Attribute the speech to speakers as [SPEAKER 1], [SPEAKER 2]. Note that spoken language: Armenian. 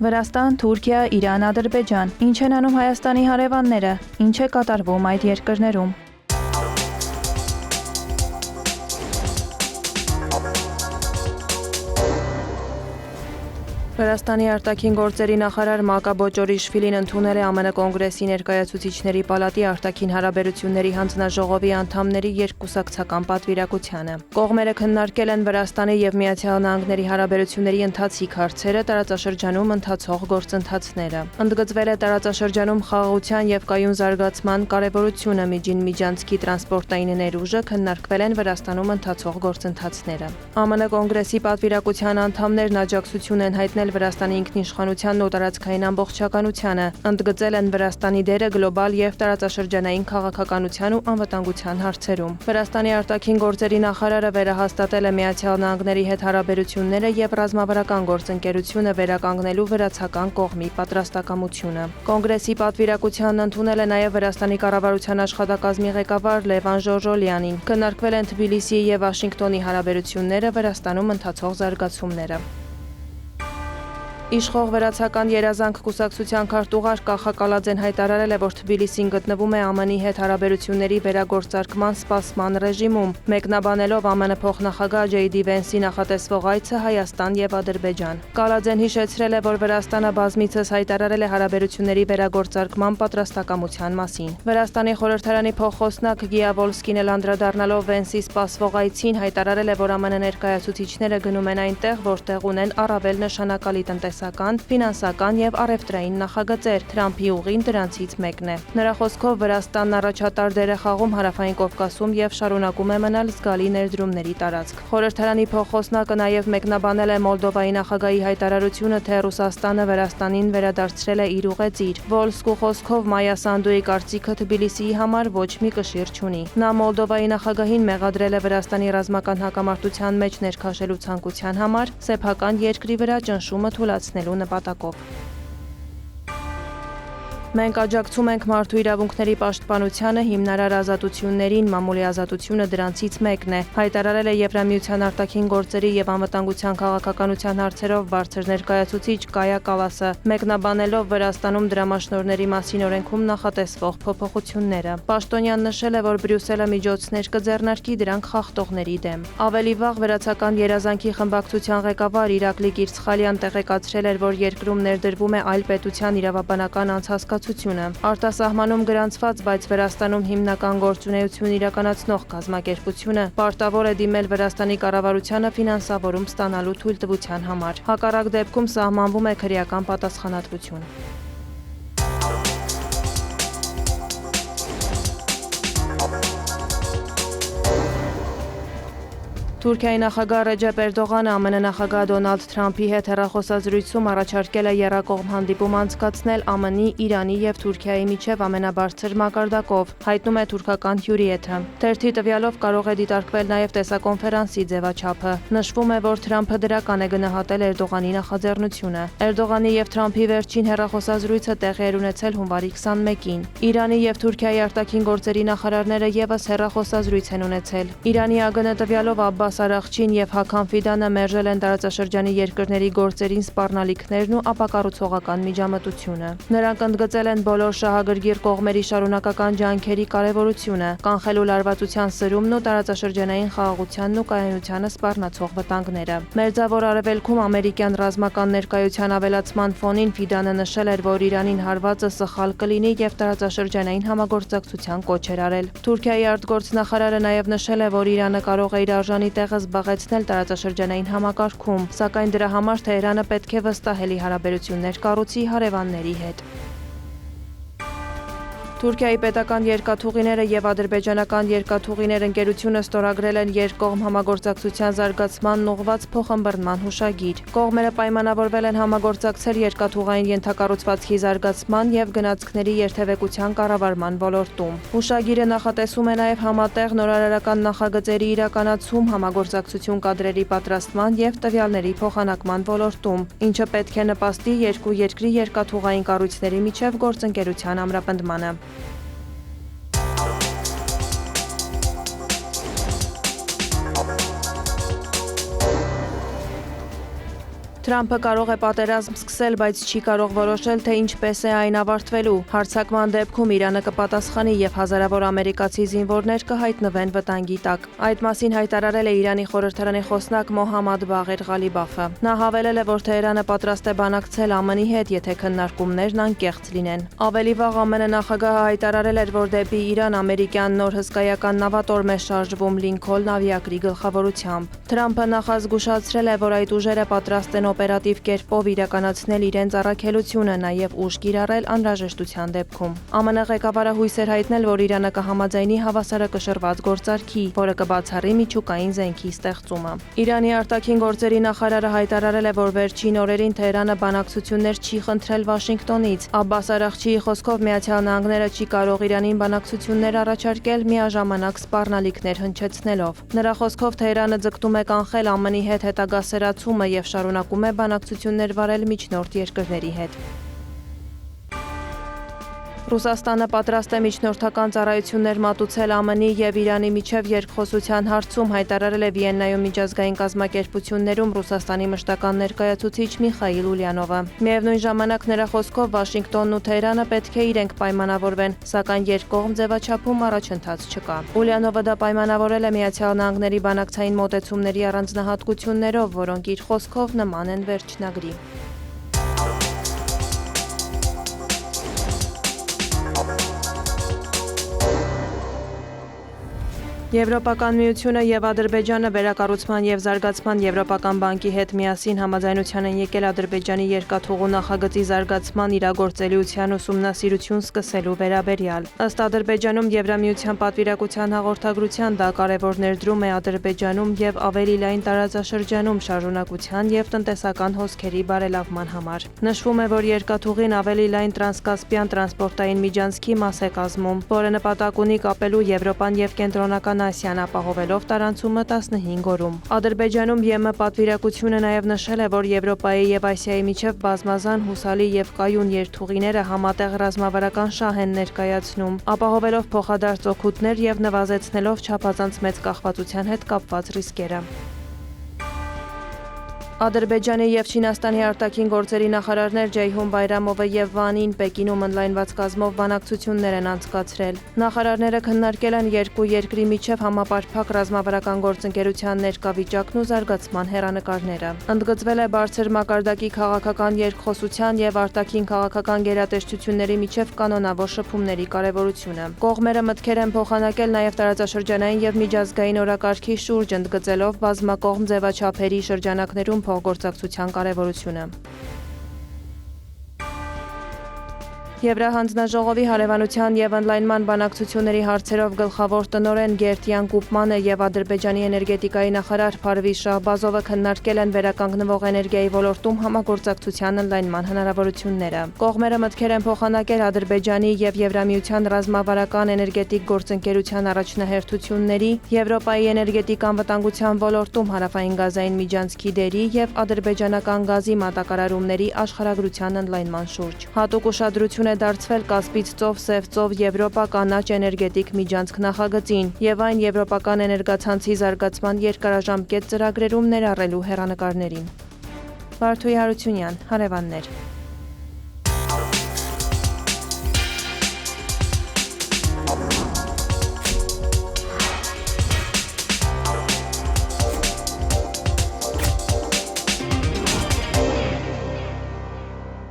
[SPEAKER 1] Վրաստան, Թուրքիա, Իրան, Ադրբեջան։ Ինչ են անում Հայաստանի հարևանները, ինչ է կատարվում այդ երկրներում։ Վրաստանի արտաքին գործերի նախարար Մակա Բոճորիշվիլին ընդունել է ԱՄՆ կոնգրեսի ներկայացուցիչների պալատի արտաքին հարաբերությունների հանձնաժողովի անդամների երկկուսակցական պատվիրակությանը։ Կողմերը քննարկել են Վրաստանի և Միացյալ Նահանգների հարաբերությունների ընթացիկ հարցերը, տարածաշրջանում ընթացող գործընթացները։ Ընդգծվել է տարածաշրջանում խաղաղության և կայուն զարգացման կարևորությունը, միջին միջանցքի տրանսպորտային ներուժը, քննարկվել են Վրաստանում ընթացող գործընթացները։ ԱՄՆ կոնգրեսի պատվիրակության անդամներն աջակցություն են հայտնել Վրաստանի ինքնիշխանությանն ու տարածքային ամբողջականությանը, ընդգծել են Վրաստանի դերը գլոբալ և տարածաշրջանային քաղաքականության ու անվտանգության հարցերում։ Վրաստանի արտաքին գործերի նախարարը վերահաստատել է Միացյալ Նահանգների հետ հարաբերությունները և ռազմավարական գործընկերությունը վերականգնելու վրացական կողմի պատրաստակամությունը։ Կոնգրեսի պատվիրակությանն ընդունել է նաև Վրաստանի կառավարության աշխատակազմի ղեկավար Լևան Ժորժոլյանին։ Քննարկվել են Թբիլիսիի և Վաշինգտոնի հարաբերությունները, Վրաստանում ընթացող զարգացումները։ Իշխող վրացական երազանք կուսակցության քարտուղար Կախա Կալաձեն հայտարարել է, որ Թբիլիսին գտնվում է ԱՄՆ-ի հետ հարաբերությունների վերագործարկման սպասման ռեժիմում, մեկնաբանելով ԱՄՆ փոխնախագահ Ջեյ Դի Վենսի նախատեսվող այցը Հայաստան և Ադրբեջան։ Կալաձեն հիշեցրել է, որ Վրաստանը բազմիցս հայտարարել է հարաբերությունների վերագործարկման պատրաստակամության մասին։ Վրաստանի խորհրդարանի փոխխոսնակ Գիա Վոլսկին էլ անդրադառնալով Վենսի սպասվող այցին հայտարարել է, որ ԱՄՆ ներկայացուցիչները գնում են այնտեղ, որտեղ ունեն առավել նշանակալի տնտեսական, ֆինանսական և առևտրային նախագծեր, Թրամփի ուղին դրանցից մեկն է։ Նրա խոսքով Վրաստանն առաջատար դեր է խաղում Հարավային Կովկասում և շարունակում է մնալ զգալի ներդրումների տարածք։ Խորհրդարանի փոխխոսնակը նաև մեկնաբանել է Մոլդովայի նախագահի հայտարարությունը, թե Ռուսաստանը Վրաստանին վերադարձրել է իր ուղեծիր։ Վոլսկու խոսքով Մայա Սանդուի կարծիքը Թբիլիսիի համար ոչ մի կշիռ չունի։ Նա Մոլդովայի նախագահին մեղադրել է Վրաստանի ռազմական հակամարտության մեջ ներքաշելու ցանկության համար սեփական երկրի վրա ճնշումը թուլացնելու նպատակով։ Մենք աջակցում ենք մարդու իրավունքների պաշտպանությանը, հիմնարար ազատություններին, մամուլի ազատությունը դրանցից մեկն է, հայտարարել է Եվրամիության արտաքին գործերի և անվտանգության քաղաքականության հարցերով բարձր ներկայացուցիչ Կայա Կալասը, մեկնաբանելով Վրաստանում դրամաշնորհների մասին օրենքում նախատեսվող փոփոխությունները։ Պաշտոնյան նշել է, որ Բրյուսելը միջոցներ կձեռնարկի դրանք խախտողների դեմ։ Ավելի վաղ վրացական երազանքի խմբակցության ղեկավար Իրակլի Կիրցխալյան տեղեկացրել էր, որ երկրում ներդրվում է այլ պետության իրավաբանական անցկացությունը։ Արտասահմանում գրանցված, բայց Վրաստանում հիմնական գործունեություն իրականացնող կազմակերպությունը պարտավոր է դիմել Վրաստանի կառավարությանը ֆինանսավորում ստանալու թույլտվության համար։ Հակառակ դեպքում սահմանվում է քրեական պատասխանատվություն։ Թուրքիայի նախագահ Ռեջեփ Էրդողանը ԱՄՆ նախագահ Դոնալդ Թրամփի հետ հեռախոսազրույցում առաջարկել է եռակողմ հանդիպում անցկացնել ԱՄՆ-ի, Իրանի և Թուրքիայի միջև ամենաբարձր մակարդակով, հայտնում է թուրքական հյուրիեթը։ Թերթի տվյալով կարող է դիտարկվել նաև տեսակոնֆերանսի ձևաչափը։ Նշվում է, որ Թրամփը դրական է գնահատել Էրդողանի նախաձեռնությունը։ Էրդողանի և Թրամփի վերջին հեռախոսազրույցը տեղի էր ունեցել հունվարի 21-ին։ Իրանի և Թուրքիայի արտաքին գործերի նախարարները ևս հեռախոսազրույց են ունեցել։ Իրանի ԱԳՆ տվյալով Աբբաս Արաղչին և Հաքամ Ֆիդանը մերժել են տարածաշրջանի երկրների գործերին սպառնալիքներն ու ապակառուցողական միջամտությունը։ Նրանք ընդգծել են բոլոր շահագրգիռ կողմերի շարունակական ջանքերի կարևորությունը, կանխելու լարվածության սրումն ու տարածաշրջանային խաղաղությանն ու կայունությանը սպառնացող վտանգները։ Մերձավոր Արևելքում ամերիկյան ռազմական ներկայության ավելացման ֆոնին Ֆիդանը նշել էր, որ Իրանին հարվածը սխալ կլինի և տարածաշրջանային համագործակցության կոչ էր արել։ Թուրքիայի արտգործնախարարը նաև նշել է, որ Իրանը կարող է իր արժանի տեղը զբաղեցնել տարածաշրջանային համակարգում, սակայն դրա համար Թեհրանը պետք է վստահելի հարաբերություններ կառուցի հարևանների հետ։ Թուրքիայի պետական երկաթուղիները և ադրբեջանական երկաթուղիներ ընկերությունը ստորագրել են երկկողմ համագործակցության զարգացմանն ուղղված փոխըմբռնման հուշագիր։ Կողմերը պայմանավորվել են համագործակցել երկաթուղային ենթակառուցվածքի զարգացման և գնացքների երթևեկության կառավարման ոլորտում։ Հուշագիրը նախատեսում է նաև համատեղ նորարարական նախագծերի իրականացում համագործակցություն կադրերի պատրաստման և տվյալների փոխանակման ոլորտում, ինչը պետք է նպաստի երկու երկրի երկաթուղային կառույցների միջև գործընկերության ամրապնդմանը։ Թրամփը կարող է պատերազմ սկսել, բայց չի կարող որոշել, թե ինչպես է այն ավարտվելու։ Հարձակման դեպքում Իրանը կպատասխանի եւ հազարավոր ամերիկացի զինվորներ կհայտնվեն վտանգի տակ։ Այդ մասին հայտարարել է Իրանի խորհրդարանի խոսնակ Մոհամմադ Բաղեր Ղալիբաֆը։ Նա հավելել է, որ Թեհրանը պատրաստ է բանակցել ԱՄՆ-ի հետ, եթե քննարկումներն անկեղծ լինեն։ Ավելի վաղ ԱՄՆ նախագահը հայտարարել էր, որ դեպի Իրան ամերիկյան նոր հսկայական նավատորմ է շարժվում Լինքոլն ավիակրի գլխավորությամբ։ Թրամփը նախազգուշացրել է, որ այդ ուժերը պատրաստ են օպերատիվ կերպով իրականացնել իրենց առաքելությունը, նաև ուժ կիրառել անհրաժեշտության դեպքում։ ԱՄՆ ղեկավարը հույս էր հայտնել, որ Իրանը կհամաձայնի հավասարակշռված գործարքի, որը կբացառի միջուկային զենքի ստեղծումը։ Իրանի արտաքին գործերի նախարարը հայտարարել է, որ վերջին օրերին Թեհրանը բանակցություններ չի խնդրել Վաշինգտոնից։ Աբբաս Արաղչիի խոսքով Միացյալ Նահանգները չի կարող Իրանին բանակցություններ առաջարկել միաժամանակ սպառնալիքներ հնչեցնելով։ Նրա խոսքով Թեհրանը ձգտում է կանխել ԱՄՆ-ի հետ հետագա սերացումը եւ շարունակում է բանակցություններ վարել միջնորդ երկրների հետ։ Ռուսաստանը պատրաստ է միջնորդական ծառայություններ մատուցել ԱՄՆ-ի եւ Իրանի միջև երկխոսության հարցում, հայտարարել է Վիեննայում միջազգային կազմակերպություններում Ռուսաստանի մշտական ներկայացուցիչ Միխայիլ Ուլյանովը։ Միևնույն ժամանակ նրա խոսքով Վաշինգտոնն ու Թեհրանը պետք է իրենք պայմանավորվեն, սակայն երկկողմ ձևաչափում առաջընթաց չկա։ Ուլյանովը դա պայմանավորել է Միացյալ Նահանգների բանակցային մոտեցումների առանձնահատկություններով, որոնք իր խոսքով նման են վերջնագրի։ Եվրոպական միությունը եւ Ադրբեջանը վերակառուցման եւ զարգացման Եվրոպական բանկի հետ միասին համաձայնության են եկել Ադրբեջանի երկաթուղու նախագծի զարգացման իրագործելիության ուսումնասիրություն սկսելու վերաբերյալ։ Ըստ Ադրբեջանում Եվրամիության պատվիրակության հաղորդագրության դա կարևոր ներդրում է Ադրբեջանում եւ ավելի լայն տարածաշրջանում շարունակության եւ տնտեսական հոսքերի բարելավման համար։ Նշվում է, որ երկաթուղին ավելի լայն տրանսկասպիան տրանսպորտային միջանցքի մաս է կազմում, որը նպատակ ունի կապելու Եվրոպան եւ կենտրոնական Ասիան ապահովելով տարանցումը 15 օրում։ Ադրբեջանում ԵՄ պատվիրակությունը նաև նշել է, որ Եվրոպայի եւ Ասիայի միջև բազմազան, հուսալի եւ կայուն երթուղիները համատեղ ռազմավարական շահ են ներկայացնում, ապահովելով փոխադարձ օգուտներ եւ նվազեցնելով չափազանց մեծ կախվածության հետ կապված ռիսկերը։ Ադրբեջանի եւ Չինաստանի արտաքին գործերի նախարարներ Ջեյհուն Բայրամովը եւ Վանին Պեկինում օնլայն կազմով բանակցություններ են անցկացրել։ Նախարարները քննարկել են երկու երկրի միջև համապարփակ ռազմավարական գործընկերության ներկա վիճակն ու զարգացման հեռանկարները։ Ընդգծվել է բարձր մակարդակի քաղաքական երկխոսության եւ արտաքին քաղաքական գերատեսչությունների միջև կանոնավոր շփումների կարեւորությունը։ Կողմերը մտքեր են փոխանակել նաեւ տարածաշրջանային եւ միջազգային օրակարգի շուրջ, ընդգծելով բազմակողմ ձևաչափերի շրջանակներում փոխգործակցության կարևորությունը։ Եվրահանձնաժողովի հարևանության եւ օնլայնման բանակցությունների հարցերով գլխավոր տնօրեն Գերտ Յան Կուպմանը եւ Ադրբեջանի էներգետիկայի նախարար Փարվիզ Շահբազովը քննարկել են վերականգնվող էներգիայի ոլորտում համագործակցության օնլայնման հնարավորությունները։ Կողմերը մտքեր են փոխանակել Ադրբեջանի եւ Եվրամիության ռազմավարական էներգետիկ գործընկերության առաջնահերթությունների, Եվրոպայի էներգետիկ անվտանգության ոլորտում հարավային գազային միջանցքի դերի եւ ադրբեջանական գազի մատակարարումների աշխարհագրության օնլայնման շուրջ։ Հատուկ ուշադրություն է դարձվել Կասպից ծով, Սև ծով, Եվրոպա կանաչ էներգետիկ միջանցք նախագծին եւ այն եվրոպական էներգացանցի զարգացման երկարաժամկետ ծրագրերում ներառելու հեռանկարներին։ Վարդուհի Հարությունյան, հարևաններ։